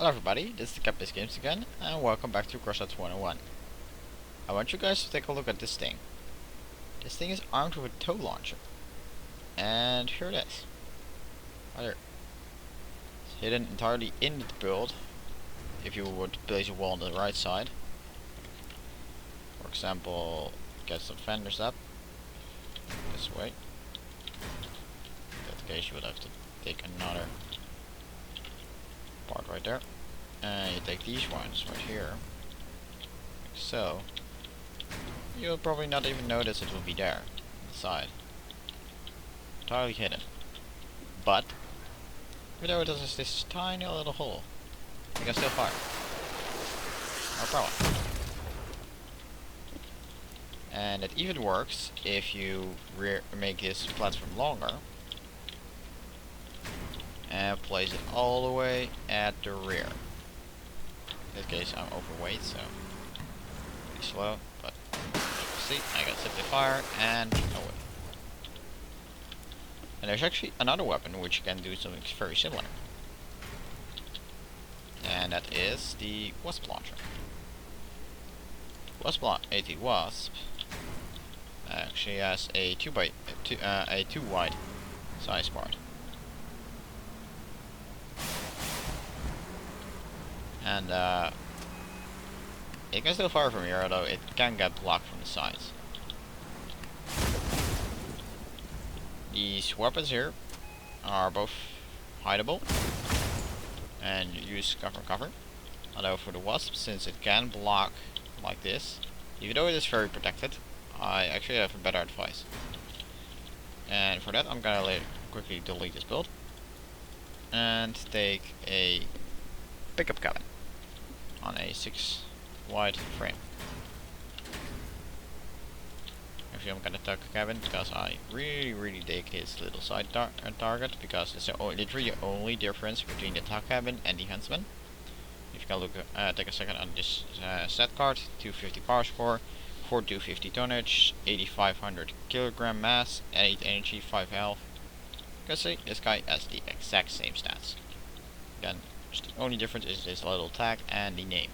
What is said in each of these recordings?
Hello everybody, this is the Captain's Games again, and welcome back to Crossout 101. I want you guys to take a look at this thing. This thing is armed with a tow launcher. And here it is. Right there. It's hidden entirely in the build. If you would place a wall on the right side. For example, get some fenders up. This way. In that case you would have to take another part right there. And you take these ones right here. Like so. You'll probably not even notice it will be there. On the side. Entirely hidden. But even though it has this tiny little hole, you can still fire. No problem. And it even works if you make this platform longer and place it all the way at the rear. In this case I'm overweight, so pretty slow, but see, I got simply fire and away. And there's actually another weapon which can do something very similar. And that is the Wasp launcher. Wasp actually has a 2 wide size part. And it can still fire from here, although it can get blocked from the sides. These weapons here are both hideable and use cover. Although for the Wasp, since it can block like this, even though it is very protected, I actually have a better advice. And for that I'm gonna quickly delete this build and take a pickup cabin on a 6 wide frame. Actually I'm gonna tuck cabin because I really dig his little side target, because it's literally the only difference between the tuck cabin and the Huntsman. If you can look, take a second on this set card, 250 power score, 4250 tonnage, 8500 kilogram mass, 8 energy, 5 health. You can see this guy has the exact same stats. Again, just the only difference is this little tag and the name.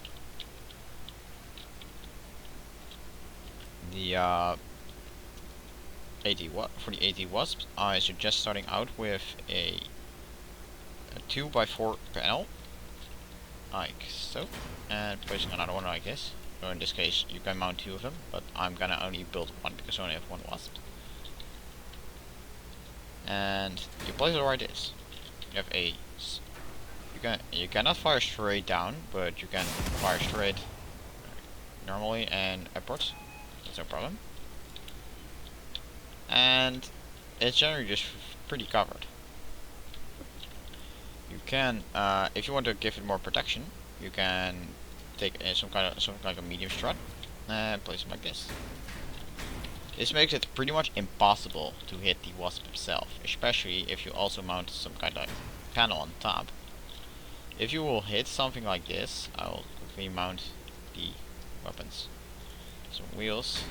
The for the AT Wasp, I suggest starting out with a 2x4 panel, like so, and placing another one like this. So in this case you can mount 2 of them, but I'm gonna only build 1 because I only have 1 Wasp. And you place it where it is. You have a you cannot fire straight down, but you can fire straight normally and upwards. That's no problem. And it's generally just pretty covered. You can, if you want to give it more protection, you can take something like a medium strut and place it like this. This makes it pretty much impossible to hit the Wasp itself, especially if you also mount some kind of panel on top. If you will hit something like this, I will quickly mount the weapons. Some wheels.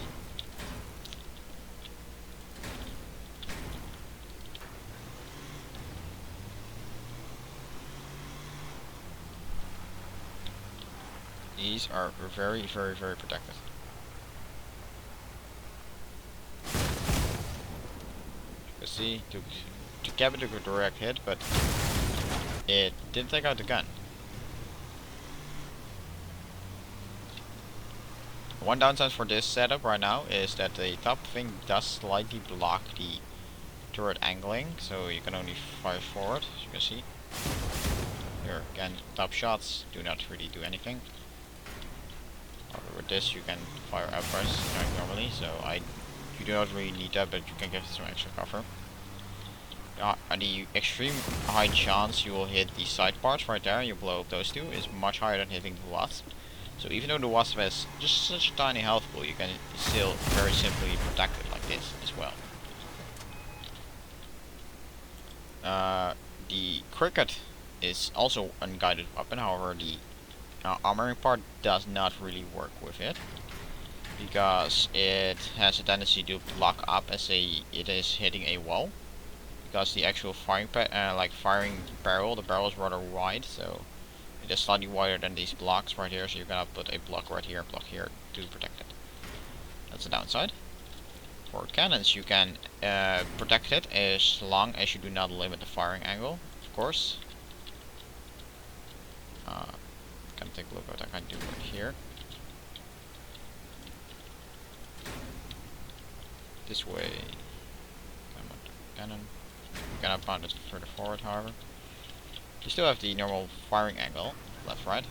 These are very protected. You can see, to cabin took a direct hit, but it didn't take out the gun. One downside for this setup right now is that the top thing does slightly block the turret angling, so you can only fire forward, as you can see. Here again, top shots do not really do anything. However, with this you can fire upwards like normally, so you do not really need that, but you can give it some extra cover. The extreme high chance you will hit the side parts right there and you blow up those two is much higher than hitting the Wasp. So even though the Wasp has just such a tiny health pool, you can still very simply protect it like this as well. The Cricket is also an unguided weapon, however the armoring part does not really work with it, because it has a tendency to block up as it is hitting a wall. Because the actual firing barrel, the barrel is rather wide, so just slightly wider than these blocks right here, so you're gonna put a block right here, block here to protect it. That's the downside. For cannons, you can protect it as long as you do not limit the firing angle, of course. Gonna take a look what I can do right here. This way. Cannon. Gonna mount it further forward, however. You still have the normal firing angle, left, right,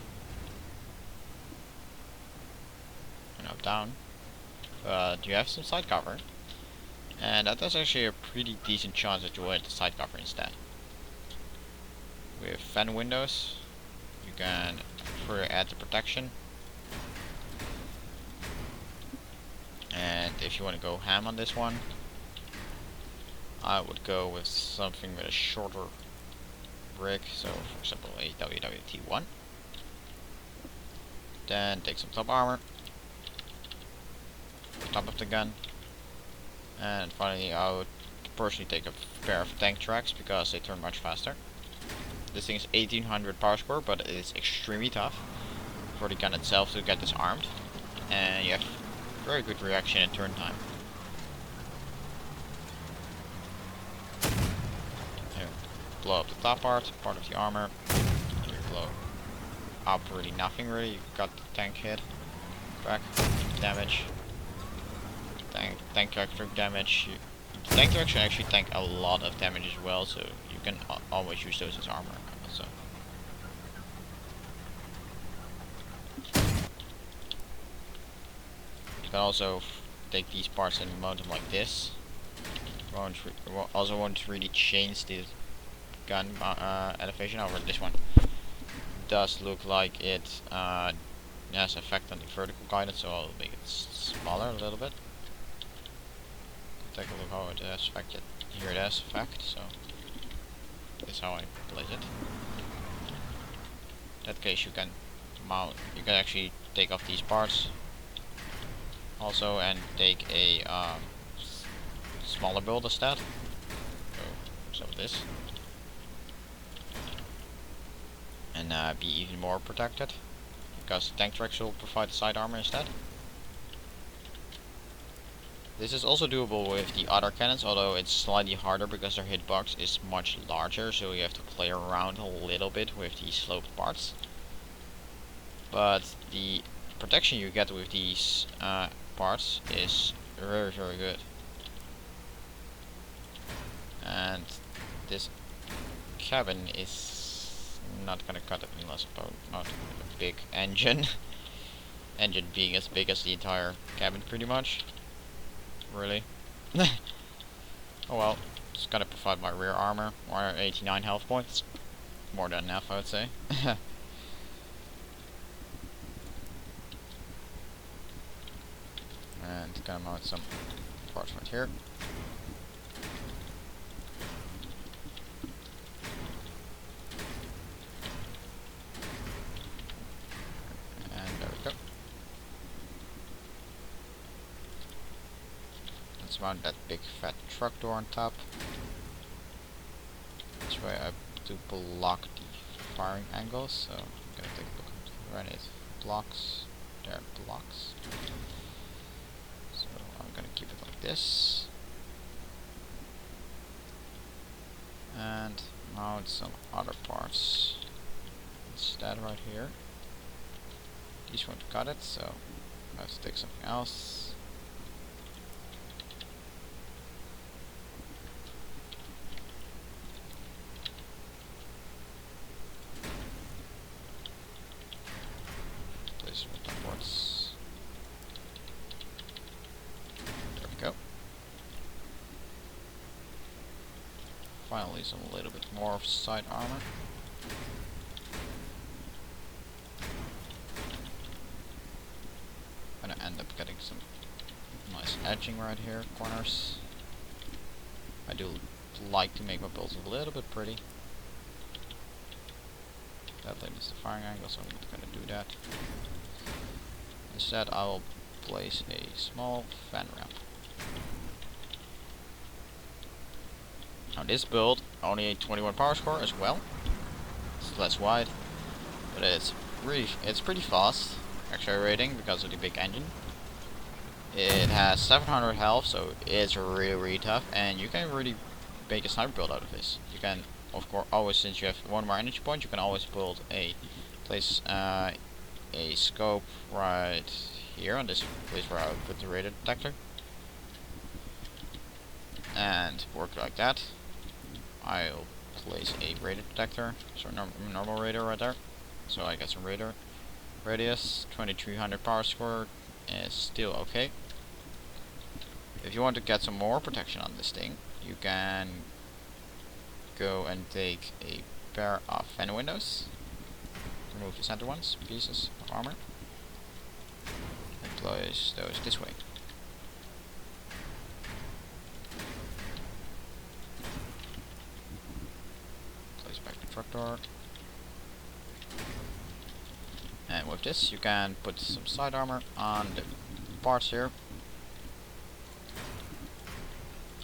and up, down. But you have some side cover, and that is actually a pretty decent chance that you will hit the side cover instead. With fan windows, you can further add the protection. And if you want to go ham on this one, I would go with something with a shorter rig, so for example a WWT1. Then take some top armor, top of the gun, and finally I would personally take a pair of tank tracks because they turn much faster. This thing is 1800 power score, but it is extremely tough for the gun itself to get disarmed, and you have very good reaction and turn time. Here, blow up the top part of the armor. You blow up really nothing really. You got the tank hit, crack, damage. Tank track damage. The tank tracks can actually tank a lot of damage as well, so you can always use those as armor. So. You can also take these parts and mount them like this. Also won't really change the gun elevation. However, this one does look like it has effect on the vertical guidance, so I'll make it smaller a little bit. Take a look how it has affected. Here it has effect, so that's how I place it. In that case, you can mount. You can actually take off these parts also and take a smaller build instead. So this, and be even more protected because the tank tracks will provide side armor instead. This is also doable with the other cannons, although it's slightly harder because their hitbox is much larger, so you have to play around a little bit with the sloped parts. But the protection you get with these parts is very, very good. And this cabin is not gonna cut it unless not a big engine. Engine being as big as the entire cabin pretty much. Really? Oh well, just gotta provide my rear armor, 189 health points. More than enough, I would say. And gonna mount some parts right here. And there we go. Let's mount that big fat truck door on top. This way I to block the firing angles, so I'm gonna take a look at run it. Blocks. There are blocks. So I'm gonna keep it like this. And mount some other parts instead right here. These won't cut it, so I have to take something else. Place some ports. There we go. Finally, some little bit more of side armor. Gonna end up getting some nice edging right here, corners. I do like to make my builds a little bit pretty. That limits the firing angle, so I'm not gonna do that. Instead, I will place a small fan ramp. Now this build, only a 21 power score as well. It's less wide, but it it's pretty fast accelerating because of the big engine. It has 700 health, so it's really tough, and you can really make a sniper build out of this. You can, of course, always, since you have one more energy point, you can always build a scope right here on this place where I would put the radar detector, and work like that. I'll place a radar detector, so normal radar right there, so I get some radar radius. 2300 power score is still okay. If you want to get some more protection on this thing, you can go and take a pair of fan windows, remove the center ones, pieces of armor, and place those this way. Place back the truck door. And with this you can put some side armor on the parts here,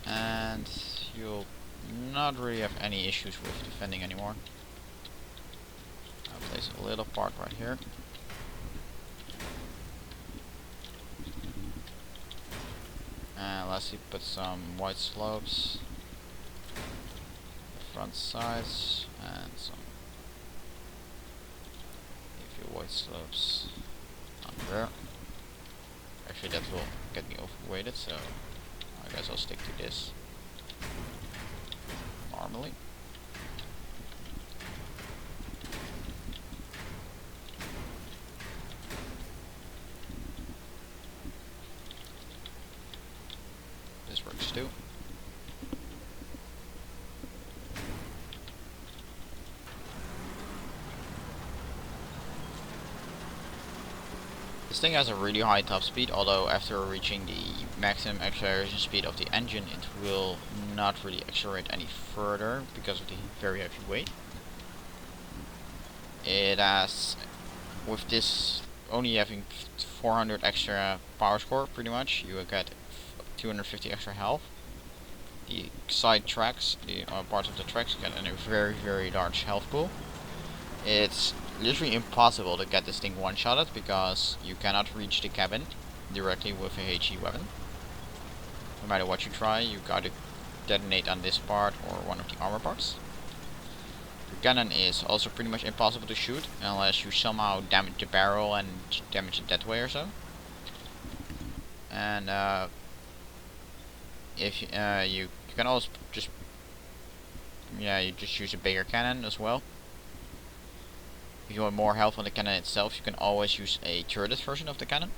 and you'll not really have any issues with defending anymore. I'll place a little part right here. And lastly, put some white slopes the front sides, and some a few white slopes on the rear. Actually, that will get me overweighted, so I guess I'll stick to this normally. This works too. This thing has a really high top speed, although after reaching the maximum acceleration speed of the engine, it will not really accelerate any further because of the very heavy weight. It has, with this only having 400 extra power score, pretty much, you will get 250 extra health. The side tracks, the parts of the tracks, get a very large health pool. It's literally impossible to get this thing one-shotted because you cannot reach the cabin directly with a HE weapon. No matter what you try, you gotta detonate on this part or one of the armor parts. The cannon is also pretty much impossible to shoot unless you somehow damage the barrel and damage it that way or so. And if you can also just you just use a bigger cannon as well. If you want more health on the cannon itself, you can always use a turret version of the cannon.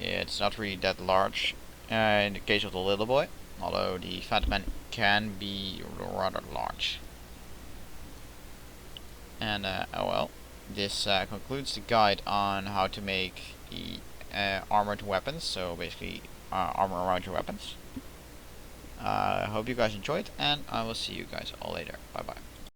It's not really that large in the case of the little boy, although the fat man can be rather large. And oh well, this concludes the guide on how to make the armored weapons, so basically armor around your weapons. I hope you guys enjoyed, and I will see you guys all later. Bye bye.